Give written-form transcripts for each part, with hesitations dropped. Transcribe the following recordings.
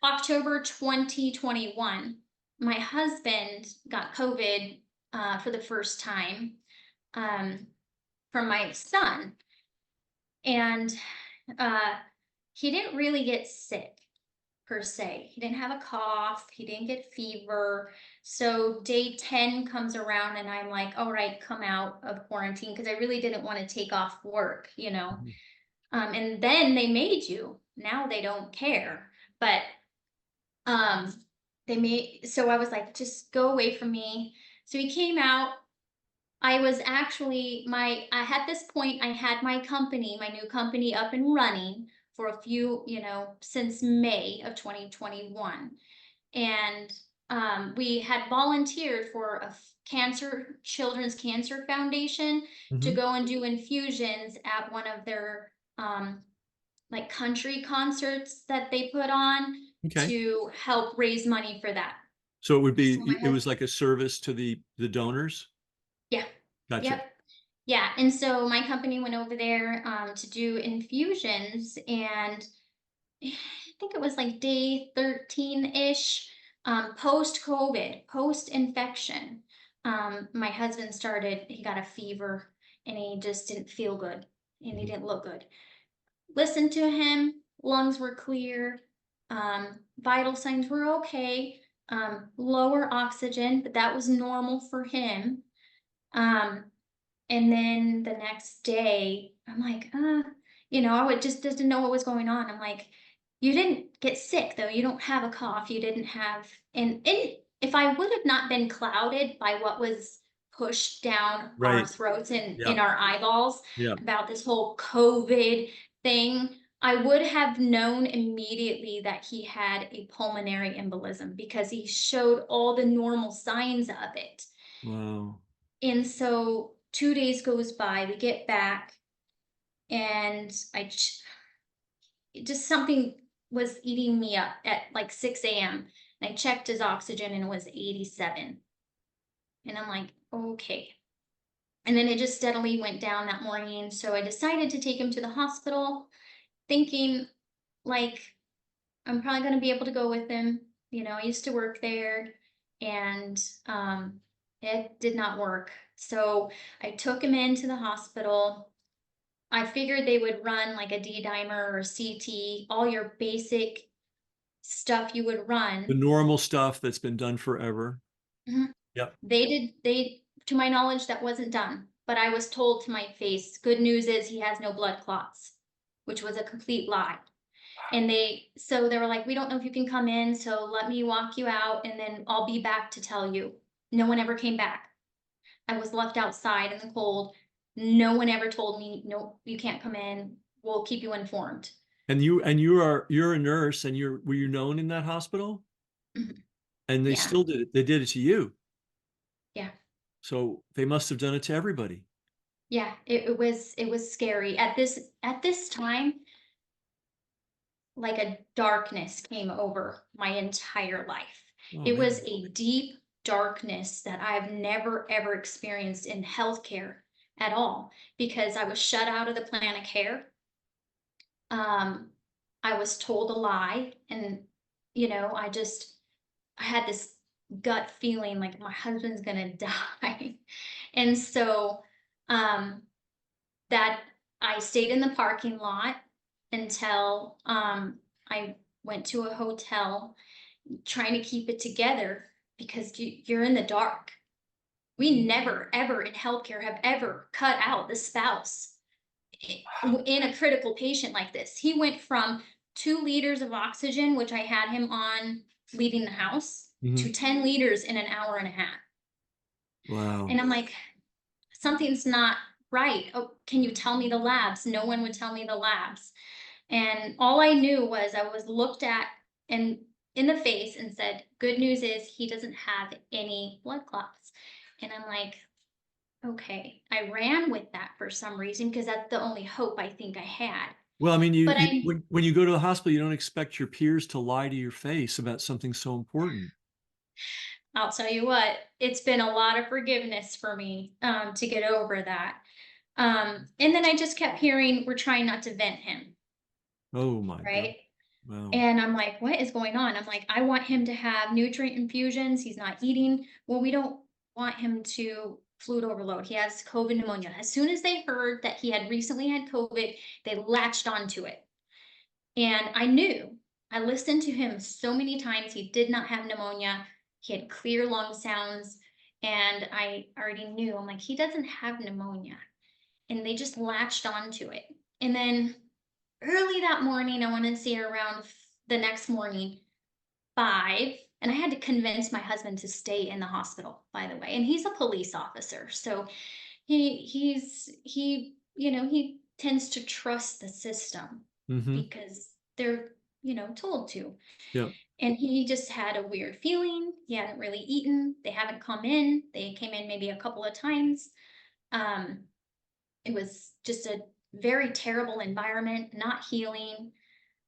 October 2021, my husband got COVID for the first time um, from my son. And uh, he didn't really get sick per se. He didn't have a cough, he didn't get fever. So day 10 comes around, and I'm like, all right, come out of quarantine because I really didn't want to take off work, you know. Mhm. And then they made you. Now they don't care. But um they made so I was like, just go away from me. So he came out. I was actually my I had this point, I had my company, my new company up and running for a few, since May of 2021. And we had volunteered for cancer children's cancer foundation to Mhm. go and do infusions at one of their like country concerts that they put on Okay. to help raise money for that. So it would So my be it was husband, like a service to the donors? yeah, Gotcha. yep, yeah. And so my company went over there to do infusions, and I think it was like day 13-ish, post COVID, post infection. My husband he got a fever, and he just didn't feel good, and he Mhm. didn't look good. Listened to him, lungs were clear, vital signs were okay, lower oxygen, but that was normal for him. Um, and then the next day, I'm like, I would just didn't know what was going on. I'm like, you didn't get sick though. You don't have a cough. You didn't have, and if I would have not been clouded by what was pushed down our Right. throats and Yeah. in our eyeballs Yeah. about this whole COVID thing, I would have known immediately that he had a pulmonary embolism because he showed all the normal signs of it. Wow. And so 2 days goes by, we get back, and just something was eating me up at like 6 a.m. And I checked his oxygen, and it was 87. And I'm like, okay. And then it just steadily went down that morning. So I decided to take him to the hospital, thinking like I'm probably going to be able to go with him. I used to work there, and it did not work. So I took him into the hospital. I figured they would run like a D-dimer or CT, all your basic stuff you would The run. normal stuff that's been done forever. Mhm. Yep. To my knowledge, that wasn't done. But I was told to my face, good news is he has no blood clots, which was a complete lie. And so they were like, we don't know if you can come in, so let me walk you out, and then I'll be back to tell you. No one ever came back. I was left outside in the cold. No one ever told me, no, you can't come in. We'll keep you informed. And you're a nurse and were you known in that hospital? Mhm. And they Yeah. still did it. They did it to you. Yeah. So they must have done it to everybody. Yeah. It was scary. At this time, like a darkness came over my entire life. Oh It was man. a deep darkness that I've never ever experienced in healthcare at all, because I was shut out of the plan of care. Um, I was told a lie, and I had this gut feeling like my husband's gonna die. And so um that I stayed in the parking lot until I went to a hotel, trying to keep it together because you're in the dark. We never ever in healthcare have ever cut out the spouse in a critical patient like this. He went from 2 liters of oxygen, which I had him on leaving the house, to Mhm. 10 liters in an hour and a half. Wow. And I'm like, something's not right. Oh, can you tell me the labs? No one would tell me the labs. And all I knew was I was looked at and in the face and said, good news is he doesn't have any blood clots. And I'm like, okay. I ran with that for some reason because that's the only hope I think I had. Well, I mean, But when you go to the hospital, you don't expect your peers to lie to your face about something so important. I'll tell you what, it's been a lot of forgiveness for me to get over that. And then I just kept hearing, we're trying not to vent him, Oh my God. right? Wow. And I'm like, what is going on? I'm like, I want him to have nutrient infusions. He's not eating. Well, we don't want him to fluid overload. He has COVID pneumonia. As soon as they heard that he had recently had COVID, they latched onto it. And I knew, I listened to him so many times. He did not have pneumonia. He had clear lung sounds. And I already knew, I'm like, he doesn't have pneumonia. And they just latched onto it. And then early that morning, I wanted to say around the next morning, 5, and I had to convince my husband to stay in the hospital, by the way. And he's a police officer, so he tends to trust the system Mm-hmm. because they're, told to. Yeah. And he just had a weird feeling. He hadn't really eaten. They haven't come in. They came in maybe a couple of times. Um, it was just a very terrible environment, not healing.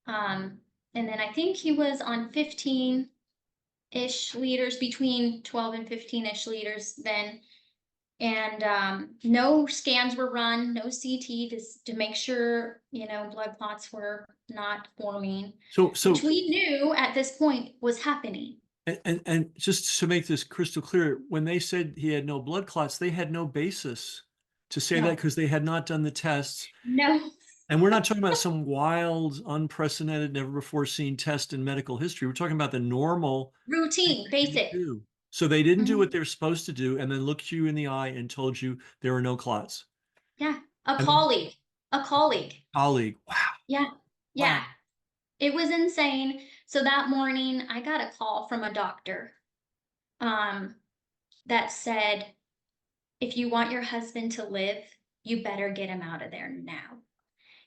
Um, and then I think he was on 15-ish liters, between 12 and 15-ish liters then. And no scans were run, no CT to make sure, blood clots were not forming, which So we knew at this point was happening. and just to make this crystal clear, when they said he had no blood clots, they had no basis to say that No, because they had not done the tests. no, And we're not talking about some wild, unprecedented, never before seen test in medical history. We're talking about the normal thing routine, that you basic. do. So they didn't do what Mhm. they're supposed to do and then looked you in the eye and told you there were no clots. Yeah, a And then colleague, a colleague. colleague, wow, Yeah, wow. yeah. It was insane. So that morning, I got a call from a doctor um, that said, if you want your husband to live, you better get him out of there now.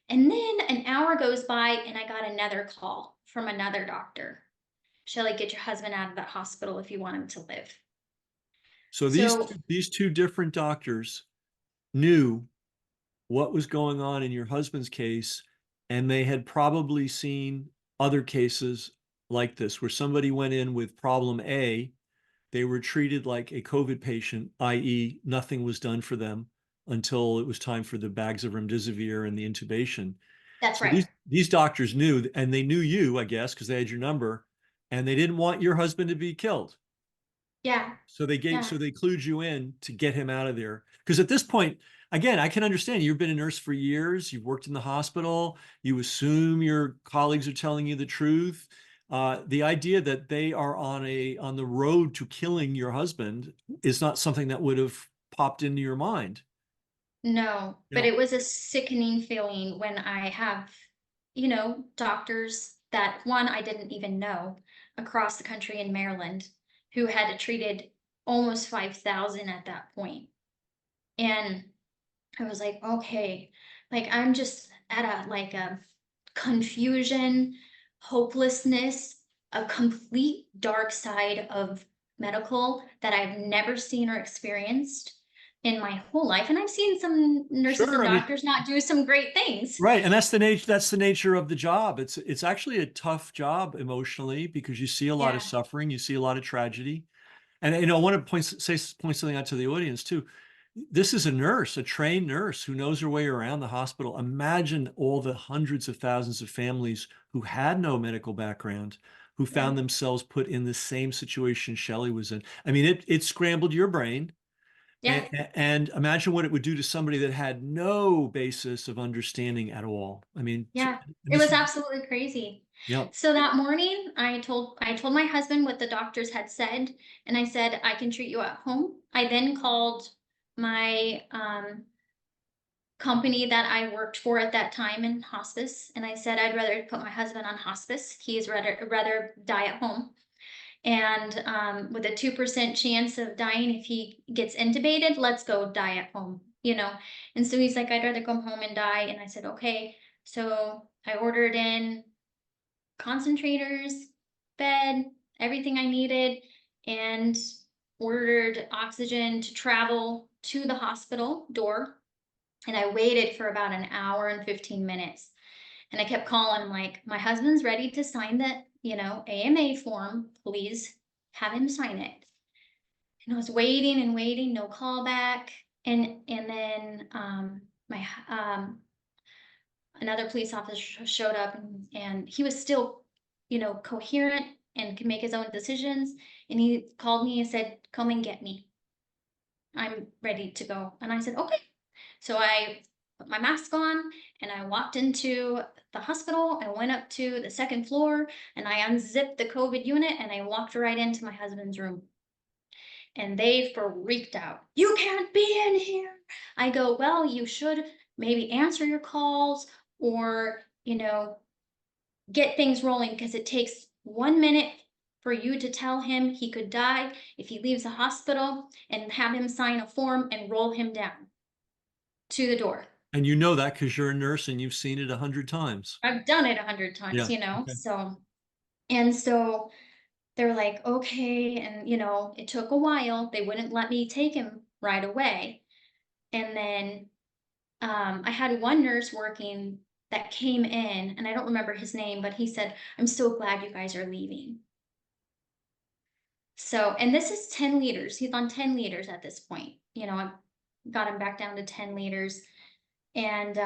And then an hour goes by, and I got another call from another doctor. Shelly, get your husband out of that hospital if you want him to live. So So, these two different doctors knew what was going on in your husband's case, and they had probably seen other cases like this where somebody went in with problem A, they were treated like a COVID patient, i.e., nothing was done for them until it was time for the bags of remdesivir and the intubation. that's So right. these doctors knew, and they knew you, I guess, because they had your number, and they didn't want your husband to be killed. Yeah, So yeah, they clued you in to get him out of there. Because at this point, again, I can understand you've been a nurse for years, you've worked in the hospital, you assume your colleagues are telling you the truth. The idea that they are on the road to killing your husband is not something that would have popped into your mind. no. But Yeah. it was a sickening feeling when I have, doctors that, one, I didn't even know, across the country in Maryland, who had treated almost 5,000 at that point. And I was like, okay, like I'm just at a confusion, hopelessness, a complete dark side of medical that I've never seen or experienced in my whole life. And I've seen some nurses Sure. and I mean, doctors not do some great things. right, and that's the nature of the job. It's actually a tough job emotionally because you see a lot of Yeah, suffering, you see a lot of tragedy. And I want to point something out to the audience too. This is a nurse, a trained nurse who knows her way around the hospital. Imagine all the hundreds of thousands of families who had no medical background, who yeah, found themselves put in the same situation Shelley was in. I mean, it scrambled your brain. yeah, And imagine what it would do to somebody that had no basis of understanding at all. I mean, yeah. and It this was is, absolutely crazy. yeah. So that morning, I told my husband what the doctors had said, and I said, I can treat you at home. I then called my company that I worked for at that time in hospice, and I said I'd rather put my husband on hospice. He's rather die at home. And with a 2% chance of dying if he gets intubated, let's go die at home. And so he's like, I'd rather come home and die. And I said, okay. So I ordered in concentrators, bed, everything I needed, and ordered oxygen to travel to the hospital door. And I waited for about an hour and 15 minutes. And I kept calling, I'm like, my husband's ready to sign the, AMA form. Please have him sign it. And I was waiting and waiting, no call back. And then my another police officer showed up, and he was still, coherent and could make his own decisions. And he called me and said, "Come and get me. I'm ready to go." And I said, "Okay." So I put my mask on and I walked into the hospital. I went up to the second floor and I unzipped the COVID unit and I walked right into my husband's room. And they freaked out. "You can't be in here." I go, "Well, you should maybe answer your calls or, get things rolling, because it takes 1 minute for you to tell him he could die if he leaves the hospital, and have him sign a form and roll him down to the door." And you know that because you're a nurse and you've seen it 100 times. I've done it 100 times, Yeah, okay. so they're like, "Okay," and, it took a while. They wouldn't let me take him right away. And then, I had one nurse working that came in, and I don't remember his name, but he said, "I'm so glad you guys are leaving." So, and this is 10 liters. He's on 10 liters at this point. I got him back down to 10 liters. And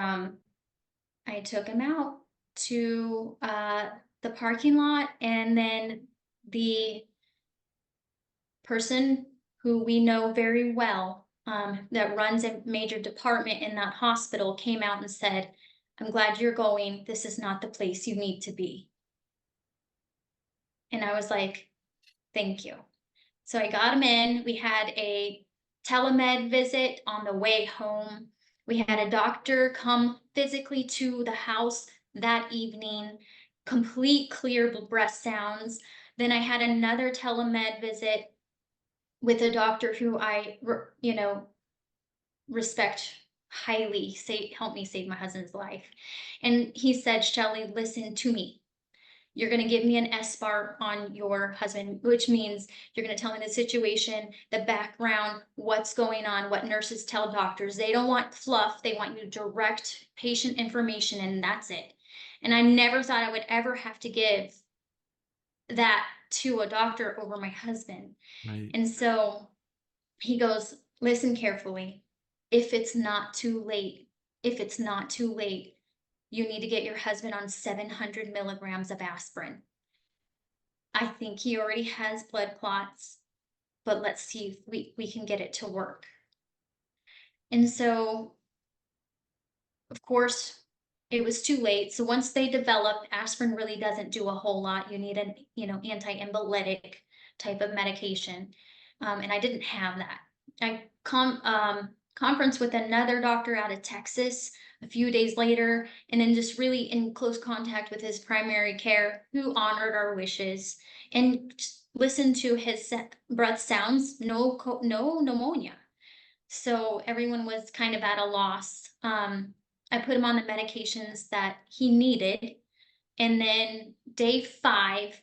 I took him out to the parking lot. And then the person who we know very well, that runs a major department in that hospital, came out and said, "I'm glad you're going. This is not the place you need to be." And I was like, "Thank you." So I got him in. We had a telemed visit on the way home. We had a doctor come physically to the house that evening, complete clear breath sounds. Then I had another telemed visit with a doctor who respect highly, helped me save my husband's life. And he said, "Shelley, listen to me. You're going to give me an SBAR on your husband," which means you're going to tell me the situation, the background, what's going on, what nurses tell doctors. They don't want fluff. They want you direct patient information, and that's it. And I never thought I would ever have to give that to a doctor over my husband. Right. And so he goes, "Listen carefully. If it's not too late, if it's not too late, you need to get your husband on 700 milligrams of aspirin. I think he already has blood clots, but let's see if we can get it to work." And so, of course, it was too late. So once they developed, aspirin really doesn't do a whole lot. You need an, anti-embolytic type of medication. And I didn't have that. I conference with another doctor out of Texas a few days later, and then just really in close contact with his primary care, who honored our wishes and just listened to his breath sounds, no pneumonia. So everyone was kind of at a loss. I put him on the medications that he needed. And then day 5,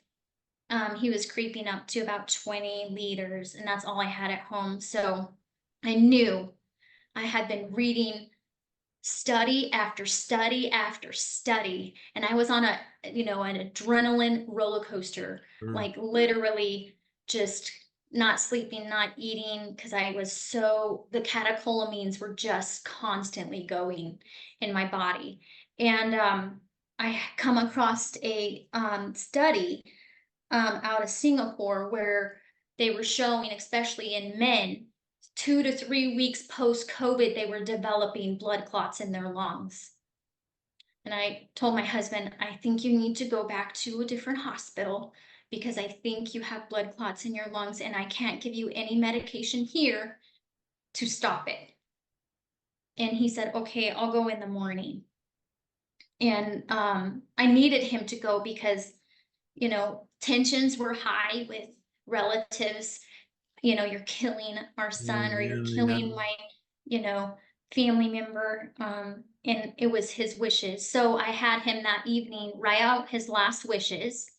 he was creeping up to about 20 liters, and that's all I had at home. So I knew I had been reading study after study after study, and I was on an adrenaline roller coaster, Sure. like literally just not sleeping, not eating, because the catecholamines were just constantly going in my body. And I come across a study out of Singapore where they were showing, especially in men, 2 to 3 weeks post COVID, they were developing blood clots in their lungs. And I told my husband, "I think you need to go back to a different hospital, because I think you have blood clots in your lungs and I can't give you any medication here to stop it." And he said, "Okay, I'll go in the morning." And I needed him to go because, tensions were high with relatives. "You're killing our son," or, "You're Yeah, killing my, you know, family member." And it was his wishes. So I had him that evening write out his last wishes.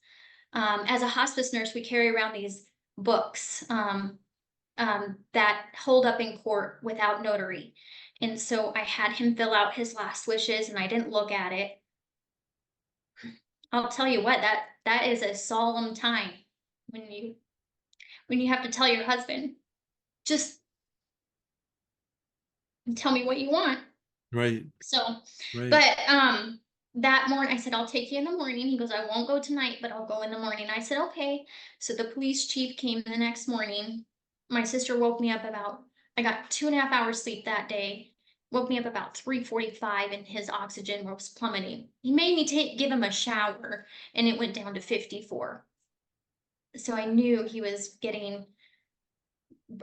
As a hospice nurse, we carry around these books that hold up in court without notary. And so I had him fill out his last wishes, and I didn't look at it. I'll tell you what, that is a solemn time when you have to tell your husband, "Just tell me what you want." Right. So, Right. but, that morning, I said, "I'll take you in the morning." He goes, "I won't go tonight, but I'll go in the morning." I said, "Okay." So the police chief came the next morning. My sister woke me up about I got 2.5 hours sleep that day. Woke me up about 3:45 and his oxygen was plummeting. He made me give him a shower and it went down to 54. So I knew he was getting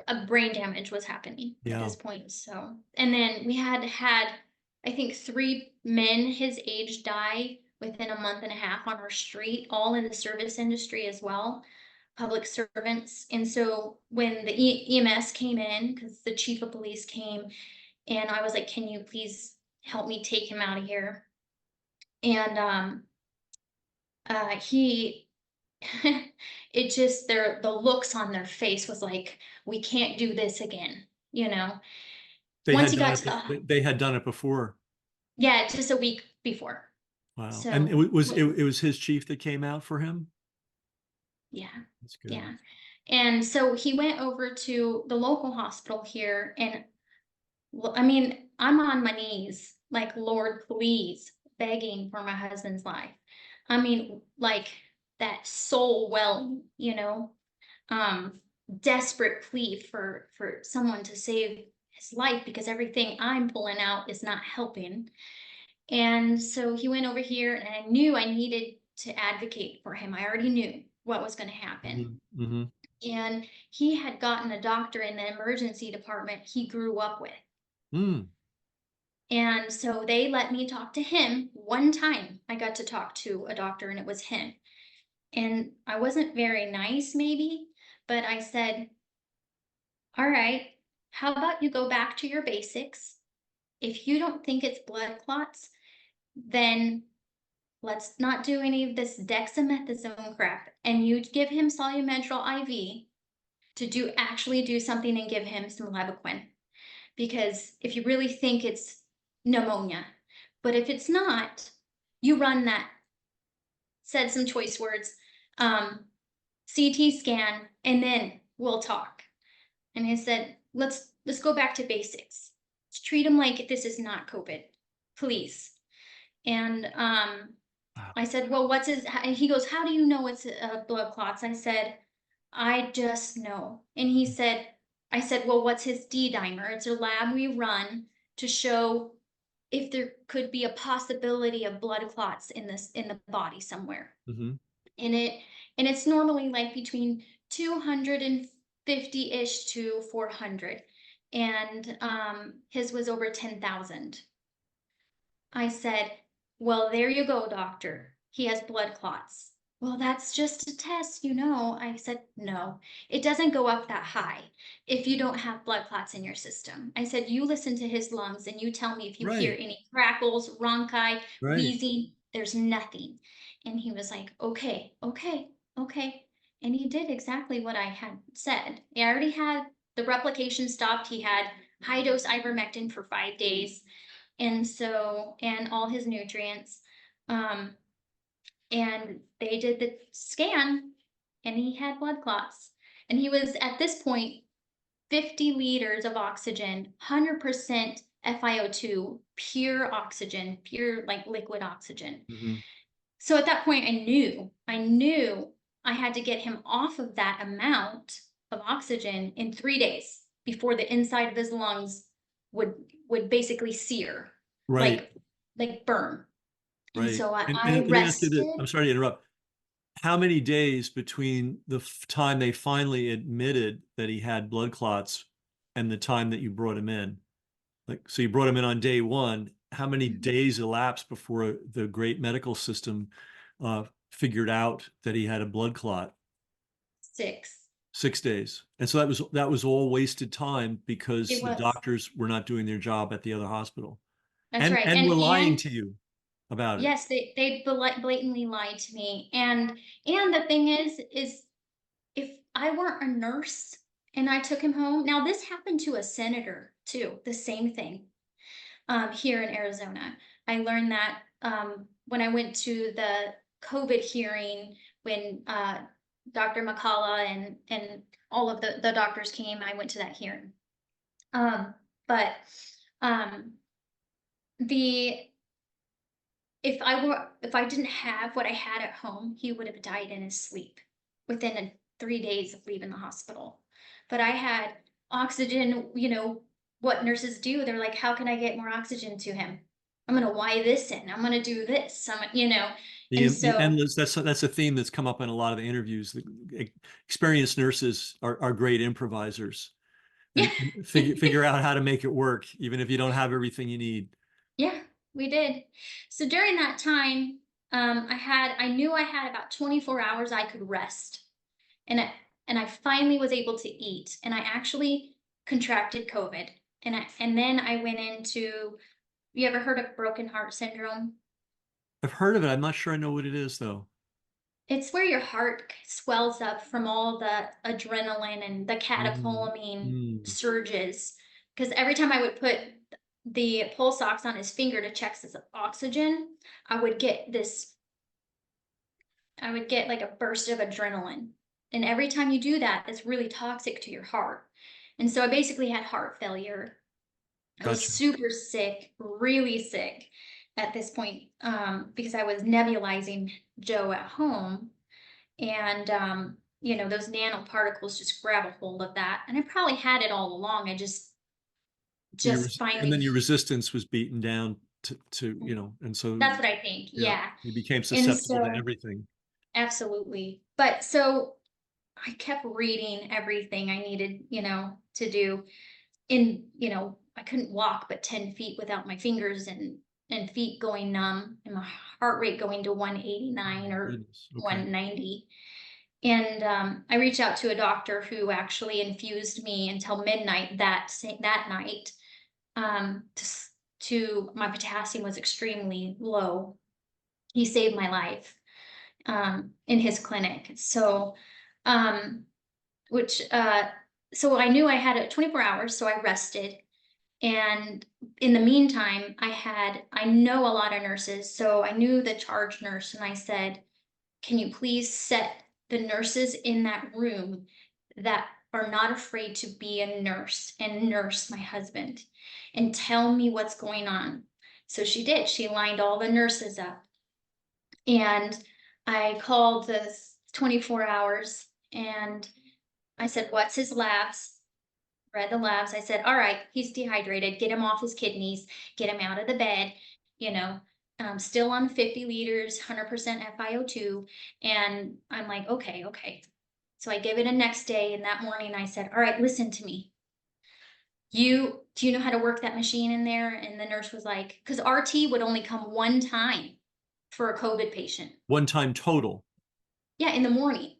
a brain damage was happening at Yeah. this point. So, and then we had, I think, 3 men his age die within a month and a half on our street, all in the service industry as well, public servants. And so when the EMS came in, because the chief of police came, and I was like, "Can you please help me take him out of here?" And he it just the looks on their face was like, "We can't do this again," you know? They Once had he done got it to the they had done it before. yeah, just a week before. Wow. And So, it was his chief that came out for him? yeah, That's good. yeah. And so he went over to the local hospital here, and I mean, I'm on my knees, like, "Lord, please," begging for my husband's life. I mean, like, that soul welling, um, desperate plea for someone to save his life because everything I'm pulling out is not helping. And so he went over here, and I knew I needed to advocate for him. I already knew what was going to happen. Mhm. Mhm. And he had gotten a doctor in the emergency department he grew up with. Mm. And so they let me talk to him one time. I got to talk to a doctor, and it was him. And I wasn't very nice, maybe, but I said, "All right, how about you go back to your basics? If you don't think it's blood clots, then let's not do any of this dexamethasone crap. And you give him Solumentrol IV to actually do something and give him some Levaquin. Because if you really think it's pneumonia, but if it's not, you run that," said some choice words, um, "CT scan, and then we'll talk." And I said, let's go back to basics. Let's treat him like this is not COVID, please." And Wow. I said, "Well, what's his?" And he goes, "How do you know it's blood clots?" I said, "I just know." And I said, "Well, what's his D dimer?" It's a lab we run to show if there could be a possibility of blood clots in the body somewhere. Mhm. And it's normally like between 250-ish to 400. And his was over 10,000. I said, "Well, there you go, doctor. He has blood clots." "Well, that's just a test, you know." I said, "No, it doesn't go up that high if you don't have blood clots in your system." I said, "You listen to his lungs and you tell me if you hear Right. any crackles, rhonchi, Right. wheezing." There's nothing. And he was like, "Okay, okay, okay." And he did exactly what I had said. He already had the replication stopped. He had high dose ivermectin for 5 days, and so and all his nutrients. Um, and they did the scan, and he had blood clots. And he was at this point 50 liters of oxygen, 100% FiO2, pure oxygen, pure like liquid oxygen. Mhm. So at that point, I knew I had to get him off of that amount of oxygen in 3 days before the inside of his lungs would basically sear, Right. like burn. And Right. so And I let me ask you this. rested. I'm sorry to interrupt. How many days between the time they finally admitted that he had blood clots and the time that you brought him in? Like, so you brought him in on day one. How many Mhm. days elapsed before the great medical system figured out that he had a blood clot? 6. 6 days. And so that was all wasted time because It the was. doctors were not doing their job at the other hospital That's right. and were lying And to you about it. yes, they blatantly lied to me. And the thing is if I weren't a nurse and I took him home. Now this happened to a senator too, the same thing. Here in Arizona. I learned that when I went to the COVID hearing when Dr. McCullough and all of the doctors came. I went to that hearing. Um, but um, the if I didn't have what I had at home, he would have died in his sleep within 3 days of leaving the hospital. But I had oxygen, what nurses do. They're like, how can I get more oxygen to him? I'm gonna Y this in. I'm gonna do this. And The so endless, that's a theme that's come up in a lot of the interviews. Experienced nurses are great improvisers yeah, and figure out how to make it work, even if you don't have everything you need. yeah, we did. So during that time, I knew I had about 24 hours I could rest. And I finally was able to eat, and I actually contracted COVID. And then I went into, you ever heard of broken heart syndrome? I've heard of it. I'm not sure I know what it is though. It's where your heart swells up from all the adrenaline and the Mm, catecholamine mm. surges. Because every time I would put the pulse ox on his finger to check his oxygen, I would get this, I would get like a burst of adrenaline. And every time you do that, it's really toxic to your heart. And so I basically had heart failure. I was Gotcha. super sick, really sick at this point, because I was nebulizing Joe at home. And, those nanoparticles just grab a hold of that. And I probably had it all along. I just And then finally, your resistance was beaten down and so that's what I think. yeah, Yeah. you became And susceptible to so, everything. absolutely. But so I kept reading everything I needed, to do. I couldn't walk but 10 feet without my fingers and feet going numb and my heart rate going to 189 or Goodness. Okay. 190. And I reached out to a doctor who actually infused me until midnight that night. To my potassium was extremely low. He saved my life in his clinic. Um, which so I knew I had 24 hours, so I rested. And in the meantime, I know a lot of nurses, so I knew the charge nurse, and I said, can you please set the nurses in that room that are not afraid to be a nurse and nurse my husband and tell me what's going on? So she did. She lined all the nurses up. And I called the 24 hours and I said, what's his labs? Read the labs. I said, all right, he's dehydrated. Get him off his kidneys. Get him out of the bed. You know, still on 50 liters, 100% FiO2. And I'm like, okay, okay. So I gave it a next day. And that morning I said, all right, listen to me. Do you know how to work that machine in there? And the nurse was like, because RT would only come one time for a COVID patient. One time total, Yeah, in the morning.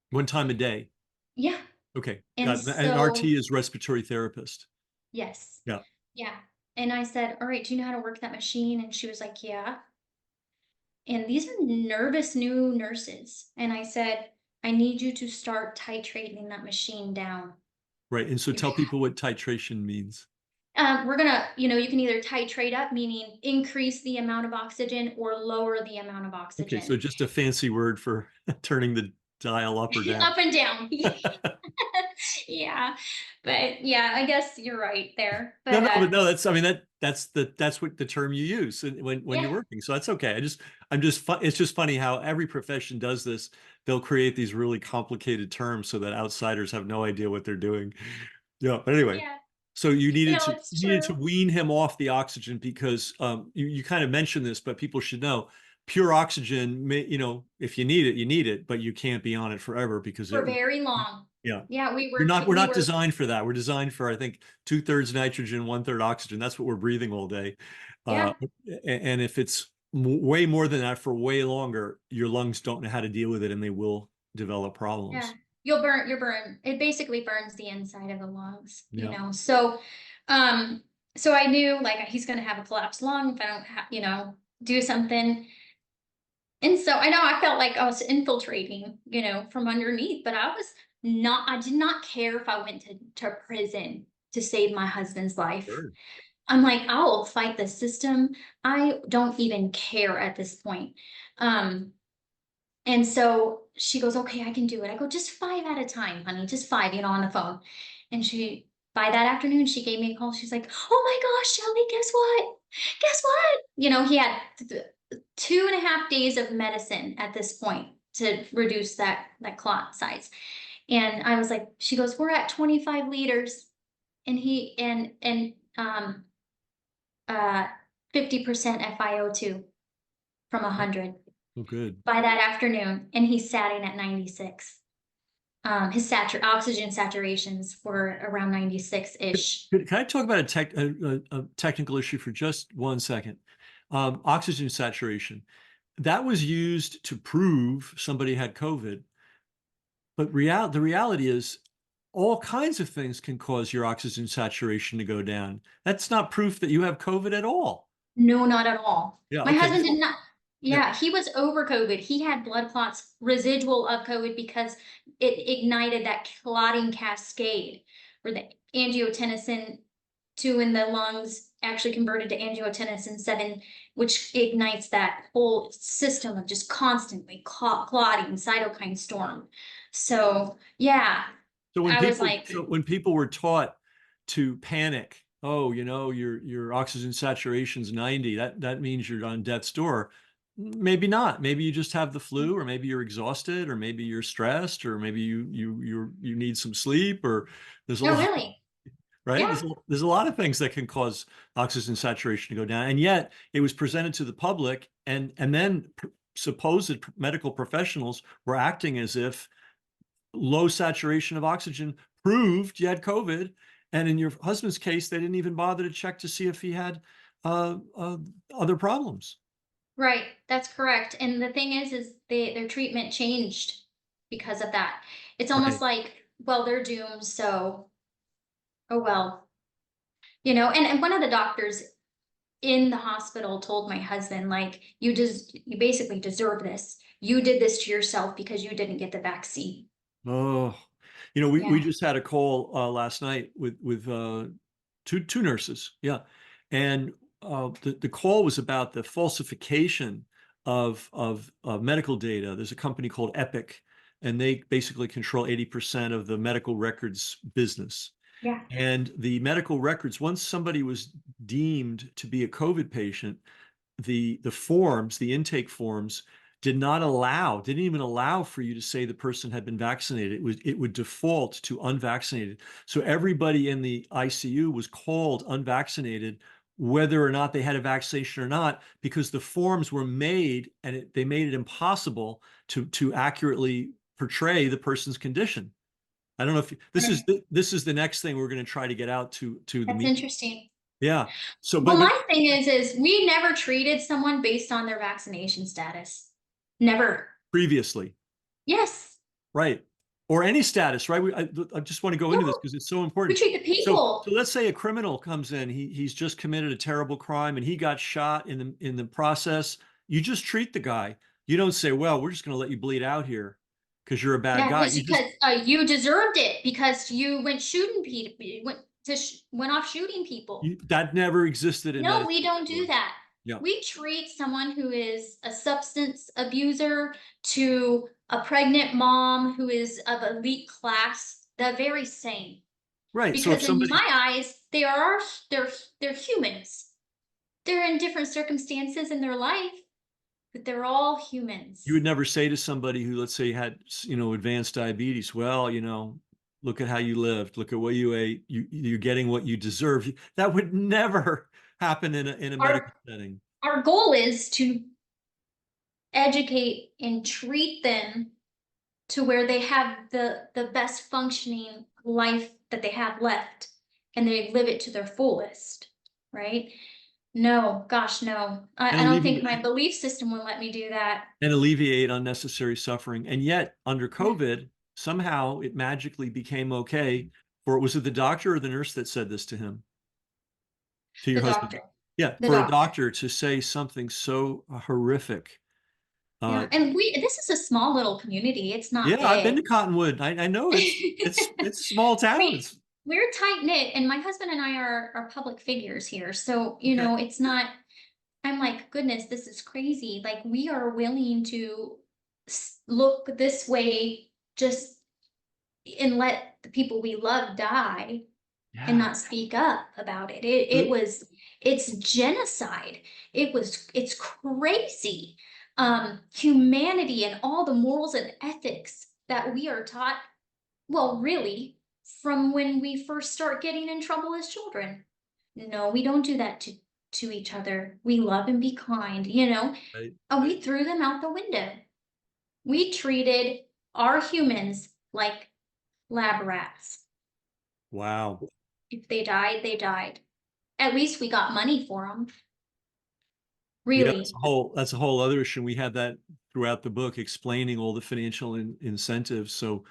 one time a day. Yeah. Okay, And got it. And RT so, is respiratory therapist. yes. Yeah. Yeah. And I said, all right, do you know how to work that machine? And she was like, yeah. And these are nervous new nurses. And I said, I need you to start titrating that machine down. Right. And so You tell people what titration means. we're gonna, you can either titrate up, meaning increase the amount of oxygen or lower the amount of Okay, so oxygen. just a fancy word for turning the dial up or down. Up and down. Yeah. But yeah, I guess you're right there. No, But no, but no, that's, I mean, that's what the term you use when you're yeah, working. So that's okay. It's just funny how every profession does this. They'll create these really complicated terms so that outsiders have no idea what they're doing. Yeah. But anyway, yeah. so you needed No, to it's you needed to true. wean him off the oxygen because you kind of mentioned this, but people should know pure oxygen if you need it, you need it, but you can't be on it forever because For very long. yeah. Yeah, We're we not were designed for that. We're designed for, I think, 2/3 nitrogen, 1/3 oxygen. That's what we're breathing all day. Uh, yeah, and if it's way more than that for way longer, your lungs don't know how to deal with it and they will develop yeah. problems. You'll burn. It basically burns the inside of the lungs, Yeah. um, so I knew like he's gonna have a collapsed lung if I don't do something. And so I know I felt like I was infiltrating, from underneath, but I did not care if I went to prison to save my husband's life. Sure. I'm like, I will fight the system. I don't even care at this point. Um, and so she goes, okay, I can do it. I go, just five at a time, honey, just five, on the phone. And By that afternoon, she gave me a call. She's like, "Oh my gosh, Shelly, guess what? Guess what?" He had 2.5 days of medicine at this point to reduce that clot size. And I was like, she goes, "We're at 25 liters." And he and 50% FiO2 from 100 Oh, good. by that afternoon, and he's satting at 96. His oxygen saturations were around 96-ish. Can I talk about a technical issue for just 1 second? Oxygen saturation. That was used to prove somebody had COVID, but the reality is all kinds of things can cause your oxygen saturation to go down. That's not proof that you have COVID at all. No, not at all. Yeah, My okay. husband did not. Yeah. Yeah, he was over COVID. He had blood clots residual of COVID because it ignited that clotting cascade where the angiotensin 2 in the lungs actually converted to angiotensin 7, which ignites that whole system of just constantly clotting cytokine storm. So, yeah, So I was like, when people were taught to panic, oh, your oxygen saturation's 90, that means you're on death's door. Maybe not. Maybe you just have the flu, or maybe you're exhausted, or maybe you're stressed, or maybe you need some sleep, or there's a no, lot, really. right? Yeah. There's a lot of things that can cause oxygen saturation to go down. And yet it was presented to the public, and then supposed medical professionals were acting as if low saturation of oxygen proved you had COVID. And in your husband's case, they didn't even bother to check to see if he had uh, uh, other problems. Right, that's correct. And the thing is their treatment changed because of that. It's almost Right. like, well, they're doomed, so oh well. And one of the doctors in the hospital told my husband, like, you basically deserve this. You did this to yourself because you didn't get the vaccine. Oh, we Yeah. just had a call last night with two nurses. Yeah. And the call was about the falsification of medical data. There's a company called Epic, and they basically control 80% of the medical records business. Yeah. And the medical records, once somebody was deemed to be a COVID patient, the forms, the intake forms, didn't even allow for you to say the person had been vaccinated. It would default to unvaccinated. So everybody in the ICU was called unvaccinated, whether or not they had a vaccination or not, because the forms were made, and they made it impossible to accurately portray the person's condition. I don't know if Right. this is the next thing we're going to try to get out to the That's media. interesting. Yeah. So, Well, but my thing is we never treated someone based on their vaccination status. Never. previously, Yes. right, or any status, right? I just want to go into this No, because it's so we important. treat the So people. let's say a criminal comes in, he's just committed a terrible crime, and he got shot in the process. You just treat the guy. You don't say, well, we're just going to let you bleed out here because you're a bad Yeah, guy. which You just because you deserved it because you went shooting people, went off shooting people. that never existed in No, we medicine don't do before. that. Yeah. We treat someone who is a substance abuser to a pregnant mom who is of elite class the very same. Right. So if Because in somebody, my eyes, they're humans. They're in different circumstances in their life, but they're all you humans. would never say to somebody who, let's say, had, advanced diabetes, well, look at how you lived, look at what you ate, you're getting what you deserve. That would never happen in a medical Our setting. our goal is to educate and treat them to where they have the best functioning life that they have left and they live it to their fullest, right? No, gosh, no. and I don't think my alleviate belief system will let me do that. and alleviate unnecessary suffering. And yet, under Yeah. COVID, somehow it magically became okay for, was it the doctor or the nurse that said this to him, to your The husband? doctor. Yeah, The for a doctor. doctor to say something so horrific. Yeah. Uh, And this is a small little community. It's not yeah, I've been big. to Cottonwood. I know it's a small town. we we're tight knit, and my husband and I are public figures here. So, Okay. it's not, I'm like, goodness, this is crazy. Like, we are willing to look this way just and let the people we love die and Yeah. not speak up about it. It's genocide. It's crazy. Humanity and all the morals and ethics that we are taught, well, really, from when we first start getting in trouble as children. No, we don't do that to each other. We love and be kind, Right. and we threw them out the window. We treated our humans like lab rats. Wow. If they died, they died. At least we got money for them. Yeah, Really. that's a whole other issue. We have that throughout the book, explaining all the financial incentives. So,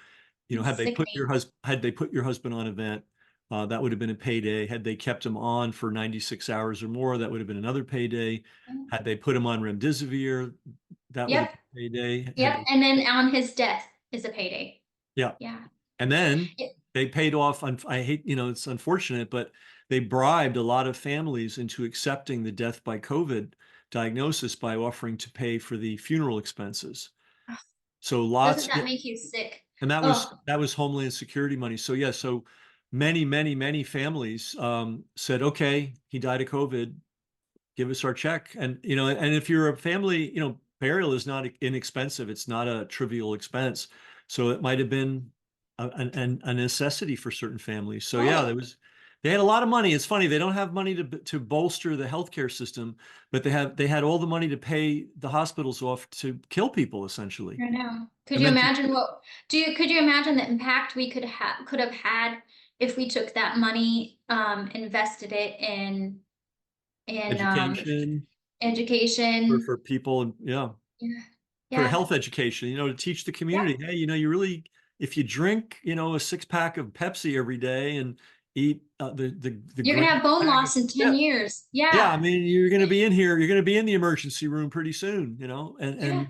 It's sickening. had they put your husband on a vent, that would have been a payday. Had they kept him on for 96 hours or more, that would have been another payday. Had they put him on remdesivir, that would have Yep. been a payday. Had Yep. they, And then on his death is a payday. yeah. Yeah. And then It- they paid off. I hate, it's unfortunate, but they bribed a lot of families into accepting the death by COVID diagnosis by offering to pay for the funeral expenses. So Doesn't lots, that make you sick? and Oh, that was Homeland Security money. So yeah, so many families said, okay, he died of COVID, give us our check. And and if you're a family, burial is not inexpensive. It's not a trivial expense. So it might have been a necessity for certain families. So yeah, oh, they had a lot of money. It's funny, they don't have money to bolster the healthcare system, but they had all the money to pay the hospitals off to kill people essentially. I know. Could And you then imagine could you imagine the impact we could have had if we took that money, invested it in education education? for people, and yeah, Yeah. for Yeah. health education, to teach the Yep. community, hey, you really, if you drink, a 6 pack of Pepsi every day and eat the You're gonna grain have bone bag of, loss in 10 yeah, years. yeah, I Yeah. mean, you're going to be in here, you're going to be in the emergency room pretty soon, Yeah.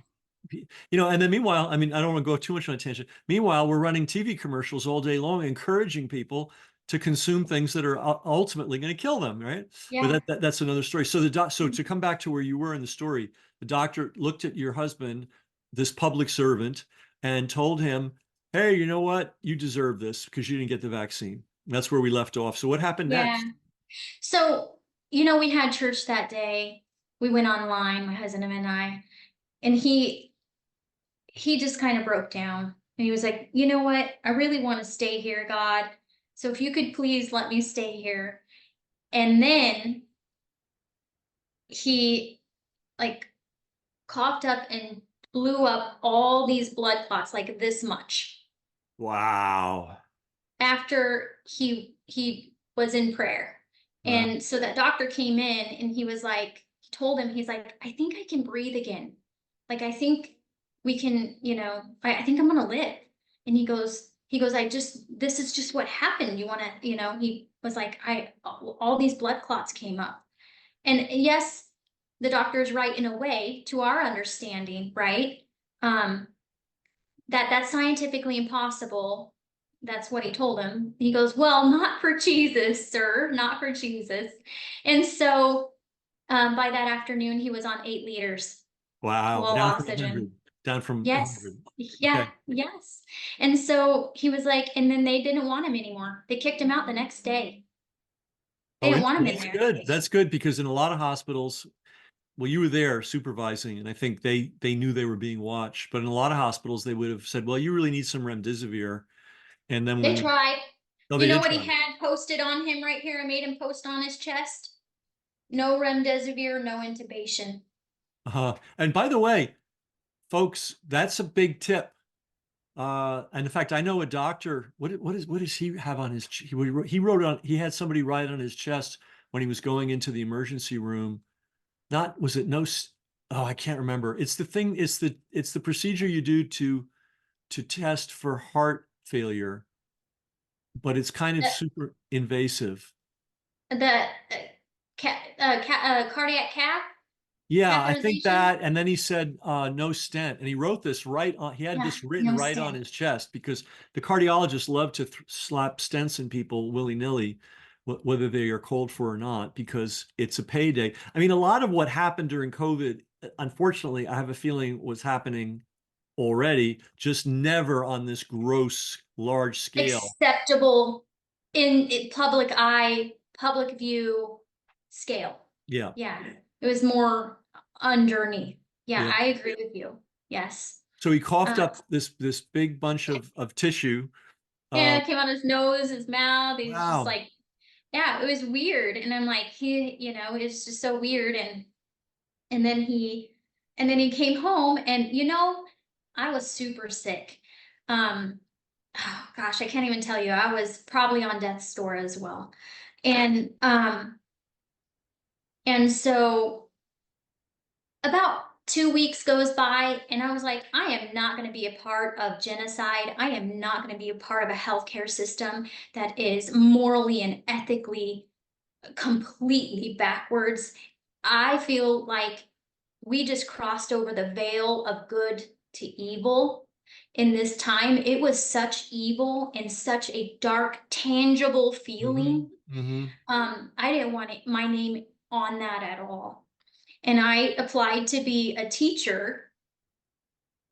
and then meanwhile, I mean, I don't want to go too much on a tangent. Meanwhile, we're running TV commercials all day long, encouraging people to consume things that are ultimately going to kill them, right? But Yeah. that's another story. So so to come back to where you were in the story, the doctor looked at your husband, this public servant, and told him, "Hey, you know what? You deserve this because you didn't get the vaccine." That's where we left off. So what happened Yeah. next? So, we had church that day. We went online, my husband and I, and he just kind of broke down. And he was like, "You know what? I really want to stay here, God. So if you could please let me stay here." And then he like coughed up and blew up all these blood clots like this much Wow. after he was in prayer. Wow. And so that doctor came in and he told him, he's like, "I think I can breathe again. Like, I think we can, I think I'm gonna live." And he goes, this is just what happened. You wanna, he was like, all these blood clots came up. And yes, the doctor is right in a way to our understanding, right? Um, that's scientifically impossible. That's what he told him. He goes, "Well, not for Jesus, sir, not for Jesus." And so by that afternoon, he was on 8 liters Wow. low Down from oxygen. 100. Down from Yes. 100. Yeah. Okay. Yes. And so he was like, and then they didn't want him anymore. They kicked him out the next day. They Oh, didn't want him in that's there. good. That's good because in a lot of hospitals, well, you were there supervising, and I think they knew they were being watched. But in a lot of hospitals, they would have said, "Well, you really need some remdesivir," and then They when you, tried. oh, You they know did what he try. had posted on him right here? I made him post on his chest. No remdesivir, no intubation. And by the way, folks, that's a big tip. And in fact, I know a doctor. What does he have on his? He wrote on. He had somebody write on his chest when he was going into the emergency room. Not was it no? Oh, I can't remember. It's the thing. It's the procedure you do to test for heart failure, but it's kind of The, super invasive. the cardiac Yeah, I think catheterization. that. And then he said, no stent. And he wrote this right on, he had Yeah, this written no right on stent. his chest because the cardiologists love to slap stents in people willy-nilly, whether they are called for or not, because it's a payday. I mean, a lot of what happened during COVID, unfortunately, I have a feeling was happening already, just never on this gross, large scale. Acceptable. in public eye, public view scale. Yeah, Yeah, it was more underneath. Yeah, yeah. I agree with you. Yes. So he coughed Uh, up this big bunch of tissue. yeah, Uh, it came out his nose, his mouth. He's just wow. like, yeah, it was weird. And I'm like, it's just so weird. And then he came home and I was super sick. Um, oh gosh, I can't even tell you. I was probably on death's door as well. And and so about 2 weeks goes by and I was like, I am not going to be a part of genocide. I am not going to be a part of a healthcare system that is morally and ethically completely backwards. I feel like we just crossed over the veil of good to evil in this time. It was such evil and such a dark, tangible Mm-hmm. feeling. Mm-hmm. I didn't want my name on that at all. And I applied to be a teacher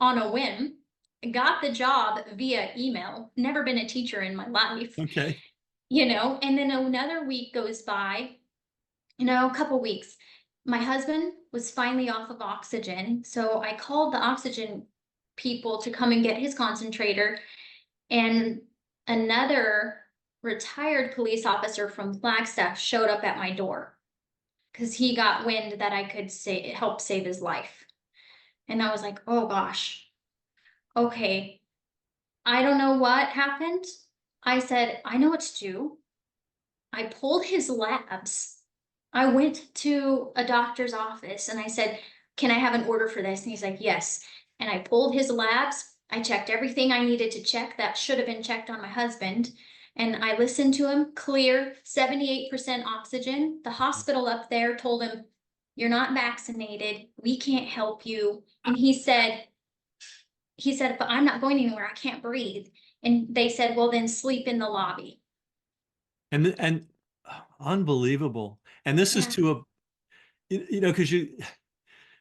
on a whim, got the job via email, never been a teacher in my life, Okay. and then another week goes by, a couple weeks. My husband was finally off of oxygen, so I called the oxygen people to come and get his concentrator, and another retired police officer from Flagstaff showed up at my door because he got wind that I could help save his life. And I was like, oh gosh, okay. I don't know what happened. I said, I know what to do. I pulled his labs. I went to a doctor's office and I said, can I have an order for this? And he's like, yes. And I pulled his labs. I checked everything I needed to check that should have been checked on my husband. And I listened to him, clear, 78% oxygen. The hospital up there told him, you're not vaccinated. We can't help you. And he said, but I'm not going anywhere. I can't breathe. And they said, well, then sleep in the lobby. And unbelievable. And this is Yeah. to a because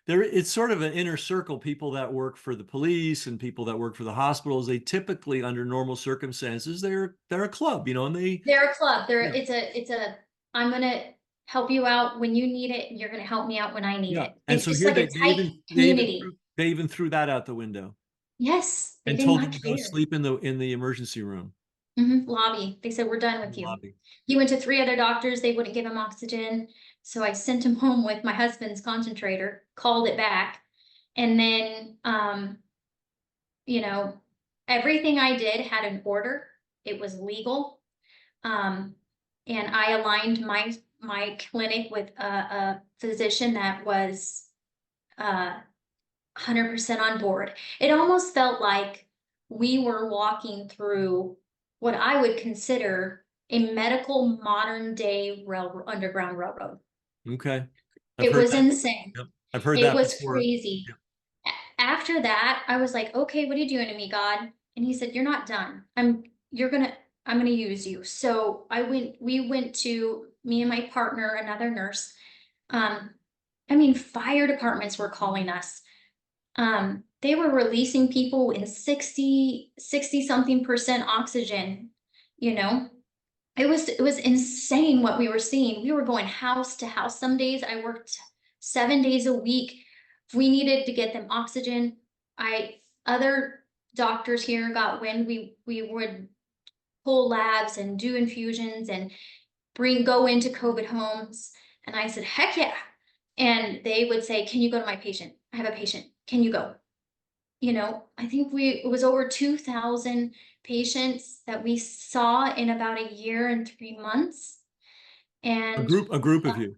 there it's sort of an inner circle, people that work for the police and people that work for the hospitals. They typically, under normal circumstances, they're a club, and they They're a club. yeah, I'm gonna help you out when you need it, and you're gonna help me out when I need yeah. it. And It's so just here like they a they tight even they even community. they even threw that out the window Yes, they and did told you not to go care. sleep in the emergency room Lobby. They said, we're done in with the you. lobby. He went to 3 other doctors. They wouldn't give him oxygen. So I sent him home with my husband's concentrator, called it back. And then, you know, everything I did had an order. It was legal. Um, and I aligned my clinic with a physician that was 100% on board. It almost felt like we were walking through what I would consider a medical modern day underground railroad. Okay, I've It heard was that. insane. Yep, I've heard It that was before. crazy. Yep. After that, I was like, okay, what are you doing to me, God? And he said, you're not done. I'm gonna use you. So we went to me and my partner, another nurse. Um, fire departments were calling us. They were releasing people in 60 something percent oxygen, you know. It was insane what we were seeing. We were going house to house. Some days I worked 7 days a week. If we needed to get them oxygen, other doctors here got wind. We would pull labs and do infusions and go into COVID homes. And I said, heck yeah. And they would say, can you go to my patient? I have a patient. Can you go? I think it was over 2,000 patients that we saw in about a year and 3 months. A And group uh, of you.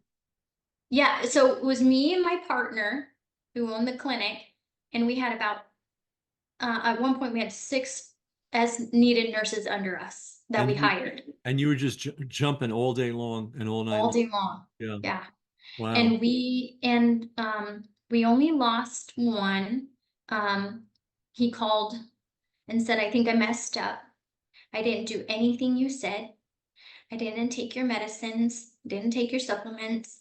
yeah, so it was me and my partner who owned the clinic, and we had about, at one point, we had 6 as needed nurses under us that And we you hired and you were just jumping all day long and all night all long. day long. Yeah. Yeah. Wow. And we only lost one. He called and said, I think I messed up. I didn't do anything you said. I didn't take your medicines, didn't take your supplements,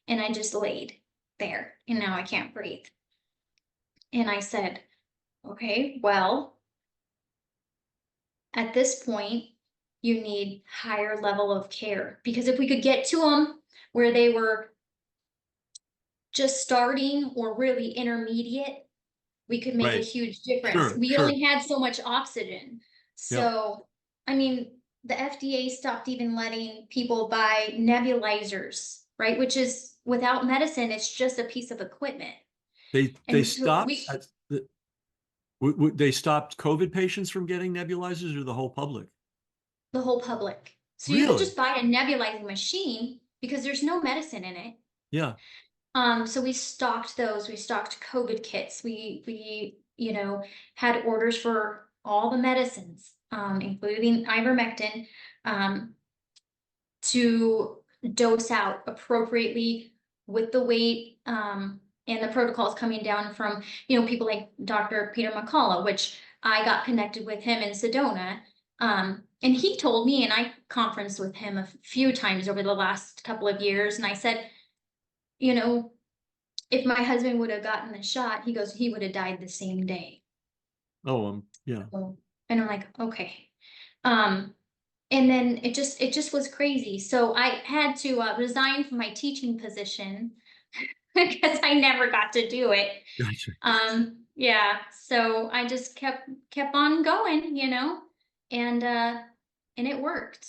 and I just laid there and now I can't breathe. And I said, okay, well, at this point, you need higher level of care. Because if we could get to them where they were just starting or really intermediate, we could make a Right. huge difference. Sure, We sure. only had so much oxygen. Yep. So, I mean, the FDA stopped even letting people buy nebulizers, right? Which is without medicine, it's just a piece of equipment. They And so stopped they stopped COVID patients from getting nebulizers, or the whole public? the whole public. So you could Really? just buy a nebulizing machine because there's no medicine in it. Yeah. So we stocked those. We stocked COVID kits. We had orders for all the medicines, including ivermectin, um, to dose out appropriately with the weight, and the protocols coming down from, people like Dr. Peter McCullough, which I got connected with him in Sedona. And he told me, and I conferenced with him a few times over the last couple of years, and I said, you know, if my husband would have gotten the shot, he goes, he would have died the same day. Oh, yeah. So, and I'm like, okay. Um, and then it just was crazy. So I had to resign from my teaching position because I never got to do it. Gotcha. Yeah. So I just kept on going, and it worked.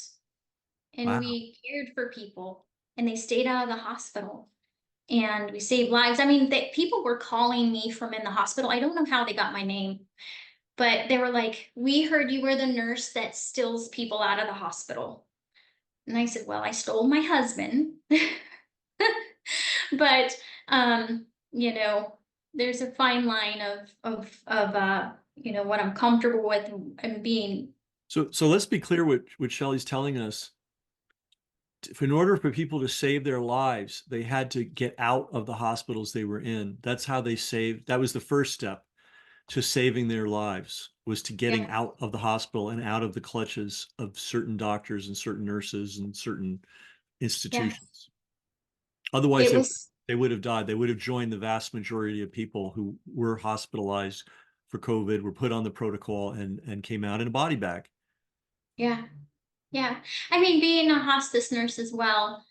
And Wow. we cared for people, and they stayed out of the hospital. And we saved lives. I mean, people were calling me from in the hospital. I don't know how they got my name, but they were like, "We heard you were the nurse that stills people out of the hospital." And I said, "Well, I stole my husband." But you know, there's a fine line of what I'm comfortable with and being. So let's be clear what Shelley's telling us. If in order for people to save their lives, they had to get out of the hospitals they were in. That's how they saved. That was the first step to saving their lives, was to getting Yeah, out of the hospital and out of the clutches of certain doctors and certain nurses and certain yeah. institutions. Otherwise, It was, they would have died. They would have joined the vast majority of people who were hospitalized for COVID, were put on the protocol, and came out in a body bag. yeah. Yeah. I mean, being a hospice nurse as well,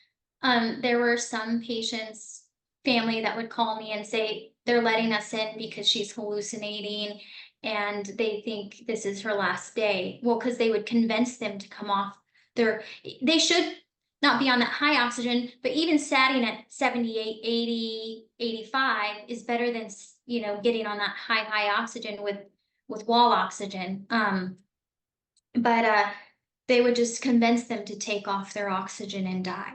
there were some patients, family that would call me and say they're letting us in because she's hallucinating and they think this is her last day. Well, because they would convince them to come off they should not be on that high oxygen, but even satting at 78, 80, 85 is better than, getting on that high oxygen with wall oxygen. But they would just convince them to take off their oxygen and die.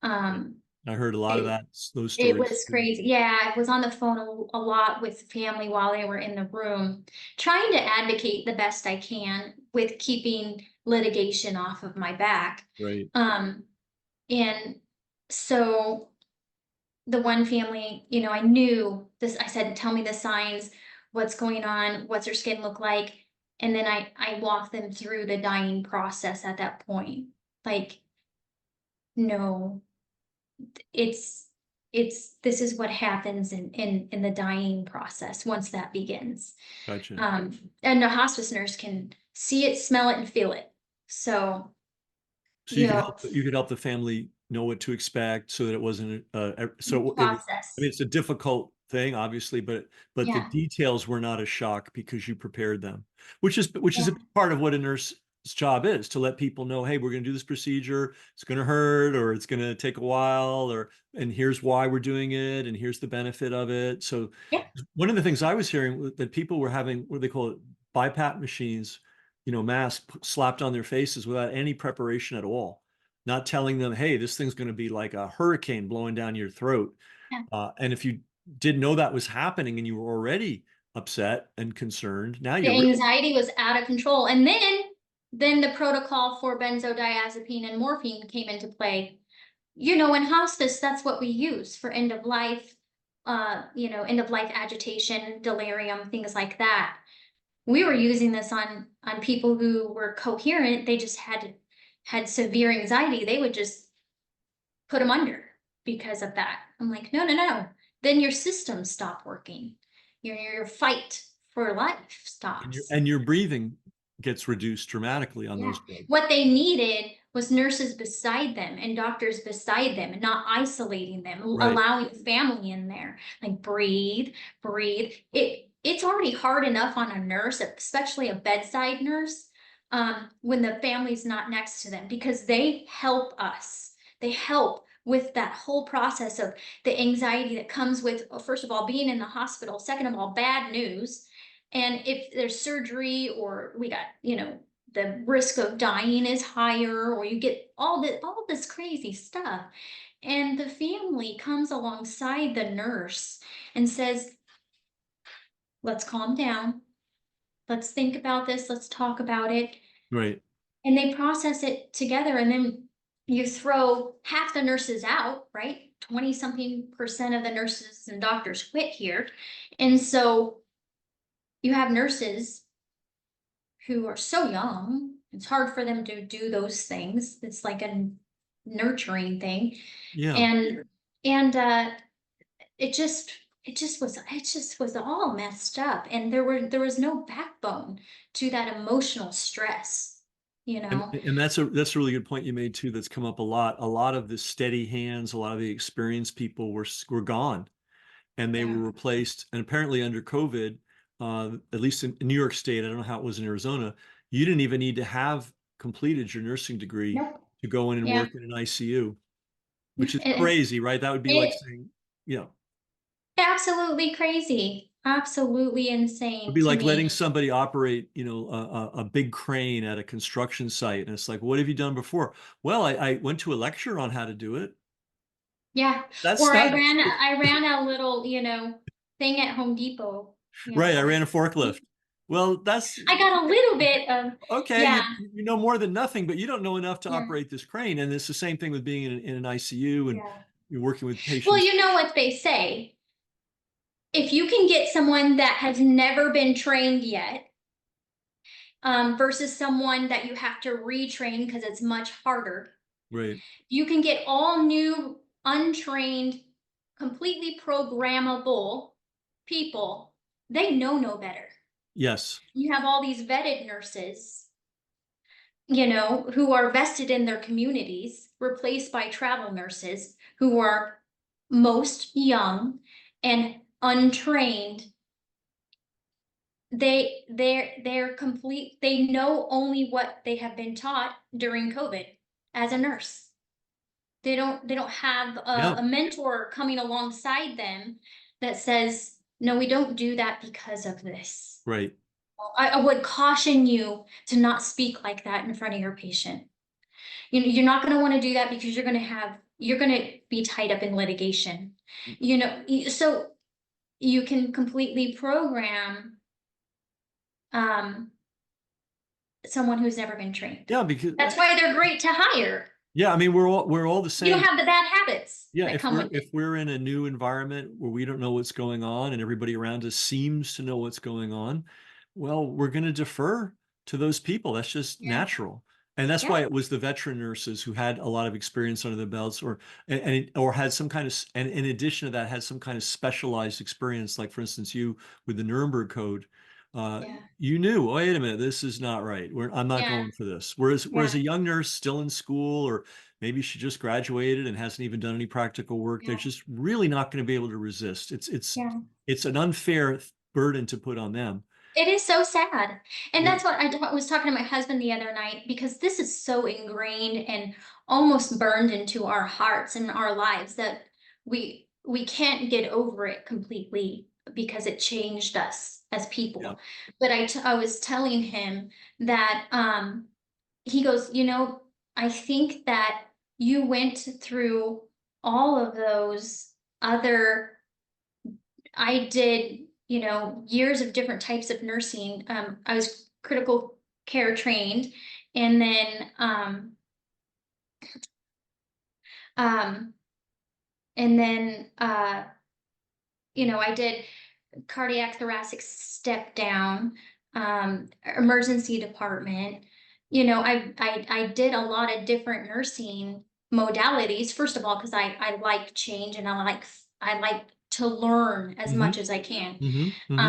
Yeah. Um, I heard a lot of it that, those it stories was too. crazy. Yeah, I was on the phone a lot with family while they were in the room, trying to advocate the best I can with keeping litigation off of my back. Right. Um, and so the one family, I knew this. I said, "Tell me the signs. What's going on? What's her skin look like?" And then I walked them through the dying process at that point. Like, no, it's this is what happens in the dying process once that begins. Gotcha. And a hospice nurse can see it, smell it, and feel it. So, So you know, you could help the family know what to expect, so that it wasn't I mean, process. it's a difficult thing, obviously, but the Yeah, details were not a shock because you prepared them, which is yeah, a big part of what a nurse's job is, to let people know, hey, we're going to do this procedure. It's going to hurt, or it's going to take a while, and here's why we're doing it, and here's the benefit of it. So yeah, one of the things I was hearing that people were having, what do they call it, BiPAP machines, masks slapped on their faces without any preparation at all, not telling them, hey, this thing's going to be like a hurricane blowing down your throat. yeah. And if you didn't know that was happening and you were already upset and concerned, now The you're really, anxiety was out of control. And then the protocol for benzodiazepine and morphine came into play. In hospice, that's what we use for end of life, end of life agitation, delirium, things like that. We were using this on people who were coherent. They just had severe anxiety. They would just put them under because of that. I'm like, no, no, no. Then your systems stop working. Your fight for life and stops. you're breathing gets reduced dramatically on Yeah. those drugs. What they needed was nurses beside them and doctors beside them and not isolating them, Right. allowing family in there. Like breathe, breathe. It's already hard enough on a nurse, especially a bedside nurse, when the family's not next to them because they help us. They help with that whole process of the anxiety that comes with, first of all, being in the hospital, second of all, bad news. And if there's surgery or we got, the risk of dying is higher, or you get all this crazy stuff. And the family comes alongside the nurse and says, let's calm down. Let's think about this. Let's talk about it. Right. And they process it together. And then you throw half the nurses out, right? 20 something percent of the nurses and doctors quit here. And so you have nurses who are so young, it's hard for them to do those things. It's like a nurturing thing. Yeah. And and it just was all messed up. And there was no backbone to that emotional stress, you know? And that's a really good point you made too. That's come up a lot. A lot of the steady hands, a lot of the experienced people were gone, and they Yeah. were replaced. And apparently under COVID, at least in New York State, I don't know how it was in Arizona, you didn't even need to have completed your nursing degree Nope. to go in and Yeah. work in an ICU, which is It, crazy, right? That would be like it saying, you know, absolutely crazy. Absolutely it'd insane be to like letting me. somebody operate, a big crane at a construction site. And it's like, what have you done before? Well, I went to a lecture on how to do it. Yeah. That's Or not I ran a little, thing at Home Depot, you right. I know. ran a forklift. Well, that's I got a little bit of, okay. yeah, You know more than nothing, but you don't know enough to yeah, operate this crane. And it's the same thing with being in an ICU and yeah. you're working with Well, patients. you know what they say. If you can get someone that has never been trained yet, versus someone that you have to retrain because it's much harder, Right. you can get all new, untrained, completely programmable people. They know no better. Yes. You have all these vetted nurses, who are vested in their communities, replaced by travel nurses who are most young and untrained. They're complete, they know only what they have been taught during COVID as a nurse. They don't have Yeah. a mentor coming alongside them that says, no, we don't do that because of this. Right. I would caution you to not speak like that in front of your patient. You're not going to want to do that because you're going to be tied up in litigation. So you can completely program um, someone who's never been trained. Yeah. Because That's why they're great to hire. yeah, I mean, we're all the You don't same. have the bad habits Yeah, that if come we're with if it. we're in a new environment where we don't know what's going on and everybody around us seems to know what's going on, well, we're going to defer to those people. That's just Yeah. natural. And that's Yeah. why it was the veteran nurses who had a lot of experience under their belts or had some kind of and in addition to that had some kind of specialized experience like for instance you with the Nuremberg Code. Yeah. You knew, wait a minute, this is not right. I'm not Yeah. going for this. Whereas Yeah. a young nurse still in school or maybe she just graduated and hasn't even done any practical work. They're Yeah. just really not going to be able to resist. Yeah. It's an unfair burden to put on them. It is so sad. And Yeah, that's what was talking to my husband the other night, because this is so ingrained and almost burned into our hearts and our lives that we can't get over it completely because it changed us as yeah, people. But I was telling him that he goes, I think that you went through all of those other I did, years of different types of nursing. I was critical care trained, and then um, I did cardiac thoracic step down, emergency department. I did a lot of different nursing modalities. First of all, because I like change and I like to learn as hmm much as I can. hmm hmm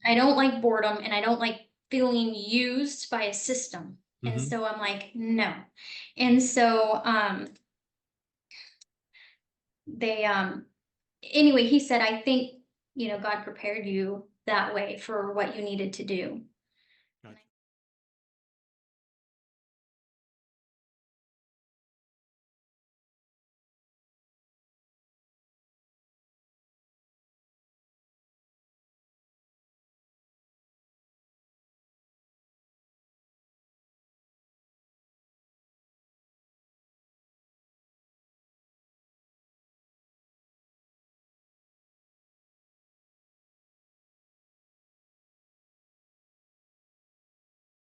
I don't like boredom and I don't like feeling used by a system. And Mhm. so I'm like, no. And so they anyway, he said, I think, God prepared you that way for what you needed to do.